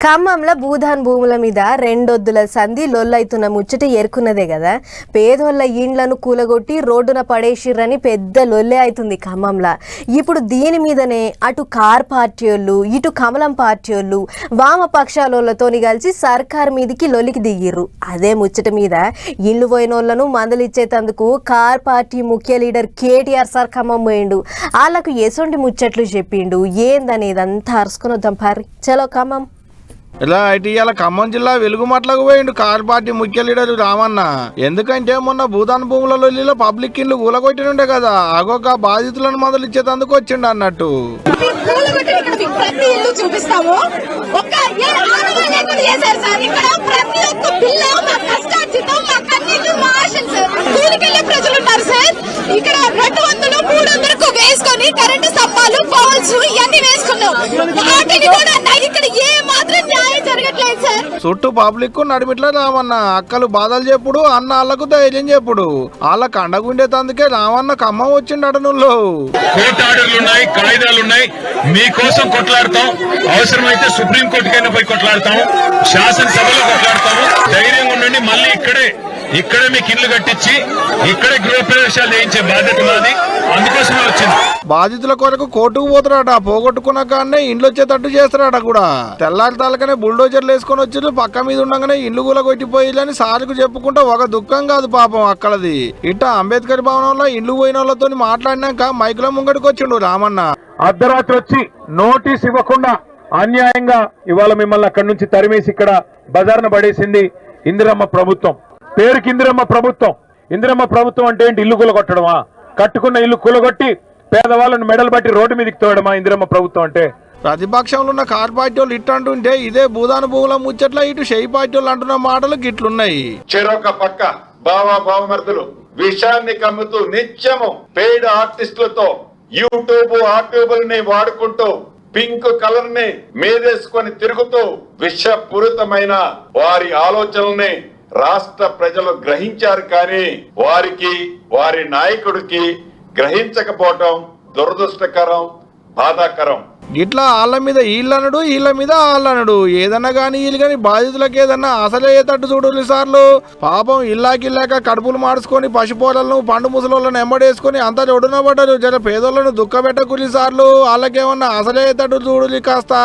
ఖమ్మంలో భూధాన్ భూముల మీద రెండొద్దుల సంధి లొల్లైతున్న ముచ్చట ఏరుకున్నదే కదా. పేదోళ్ళ ఇండ్లను కూలగొట్టి రోడ్డున పడేసిర్రని పెద్ద లొల్లే అవుతుంది ఖమ్మంలో. ఇప్పుడు దీని మీదనే అటు కార్ పార్టీ వాళ్ళు ఇటు కమలం పార్టీ వాళ్ళు వామపక్షాలతోని కలిసి సర్కార్ మీదికి లొల్లికి దిగిర్రు. అదే ముచ్చట మీద ఇల్లు పోయినోళ్లను మందలిచ్చేతందుకు కార్ పార్టీ ముఖ్య లీడర్ కేటీఆర్ సార్ ఖమ్మం పోయిండు. వాళ్ళకు ఎసొంటి ముచ్చట్లు చెప్పిండు ఏందనేది అంతా అరుసుకొని వద్దాం పారి. చలో ఖమ్మం. ఇలా ఇటీవల ఖమ్మం జిల్లా వెలుగుమట్లకు పోయిండు కార్ పార్టీ ముఖ్య లీడర్ రామన్న. ఎందుకంటే మొన్న భూదాన్ భూములలో పబ్లిక్ ఇల్లు కూలగొట్టినుండే కదా, అగొక బాధితులను మొదలిచ్చేందుకు వచ్చిండు అన్నట్టు. చుట్టూ పబ్లిక్ నడిమిట్లా రామన్న అక్కలు బాధలు చెప్పుడు, అన్న వాళ్ళకు ధైర్యం చెప్పుడు. వాళ్ళకి అండగుండేతందుకే రామన్న ఖమ్మం వచ్చిండటనుల్లో. కోర్టు ఆర్డర్లు ఉన్నాయి, కాయిదాలు ఉన్నాయి, మీకోసం కొట్లాడతాం. అవసరమైతే సుప్రీంకోర్టుకైనా పోయి కొట్లాడతాం, శాసనసభలో కొట్లాడతాము. ధైర్యంగా ఉండండి. మళ్ళీ ఇక్కడే మీకు ఇల్లు కట్టించి ఇక్కడే గృహప్రవేశాలు చేయించే బాధ్యత మాది. అందుకోసమే వచ్చింది. బాధితుల కొరకు కోర్టుకు పోతారట, పోగొట్టుకున్న కాడనే ఇండ్లు వచ్చేటట్టు చేస్తారట కూడా. తెల్లారి తాలకనే బుల్డోజర్లు వేసుకొని వచ్చి పక్క మీద ఉండగానే ఇండ్లు కూడా కొట్టిపోయిలని సార్కు చెప్పుకుంటా ఒక దుఃఖం కాదు పాపం అక్కడది. ఇట్ట అంబేద్కర్ భవనంలో ఇండ్లు పోయిన వాళ్ళతో మాట్లాడినాక మైకుల ముంగడికి వచ్చిండు రామన్న. అర్ధరాత్రి వచ్చి నోటీస్ ఇవ్వకుండా అన్యాయంగా ఇవాళ మిమ్మల్ని అక్కడి నుంచి తరిమేసి ఇక్కడ బజార్న పడేసింది ఇందిరమ్మ ప్రభుత్వం. పేరుకి ఇందిరమ్మ ప్రభుత్వం. ఇందిరమ్మ ప్రభుత్వం అంటే ఏంటి? ఇల్లు కూలగొట్టడమా? కట్టుకున్న ఇల్లు కూలగొట్టి పేదవాళ్ళను మెడలు బట్టి రోడ్డు మీదకి తోయడమా ఇందిరమ్మ ప్రభుత్వం అంటే? ప్రతిపక్షంలో ఉన్న కార్ పార్టీ వాళ్ళు ఇట్టు అంటుంటే ఇదే భూదాన భూముల ముచ్చట్ల ఇటు షెయి పార్టీ వాళ్ళు అంటున్న మాటలు గిట్లున్నాయి. చెరొక పక్క బావా బావమర్దులు విషయాన్ని కమ్ముతూ నిత్యము పెయిడ్ ఆర్టిస్టులతో యూట్యూబ్ ఆర్ట్యూబుల్ని వాడుకుంటూ పింక్ కలర్ ని మీదేసుకొని తిరుగుతూ విషపూరితమైన వారి ఆలోచనల్ని రాష్ట్ర ప్రజలు గ్రహించారు. కానీ వారికి వారి నాయకుడికి గ్రహించకపోవటం దురదృష్టకరం, బాధాకరం. ఇట్లా వాళ్ళ మీద వీళ్ళనడు, వీళ్ళ మీద వాళ్ళనడు. ఏదన్నా కానీ వీళ్ళు కానీ బాధితులకు ఏదన్నా అసలే తట్టు చూడు సార్లు. పాపం ఇల్లాకిల్లాక కడుపులు మార్చుకొని పసిపోలను పండు ముసలోళ్ళను ఎంబడేసుకొని అంతా ఒడున పడ్డారు. జర పేదోళ్ళను దుఃఖ పెట్టకులి సార్లు. వాళ్ళకేమన్నా అసలే తట్టు చూడు కాస్త.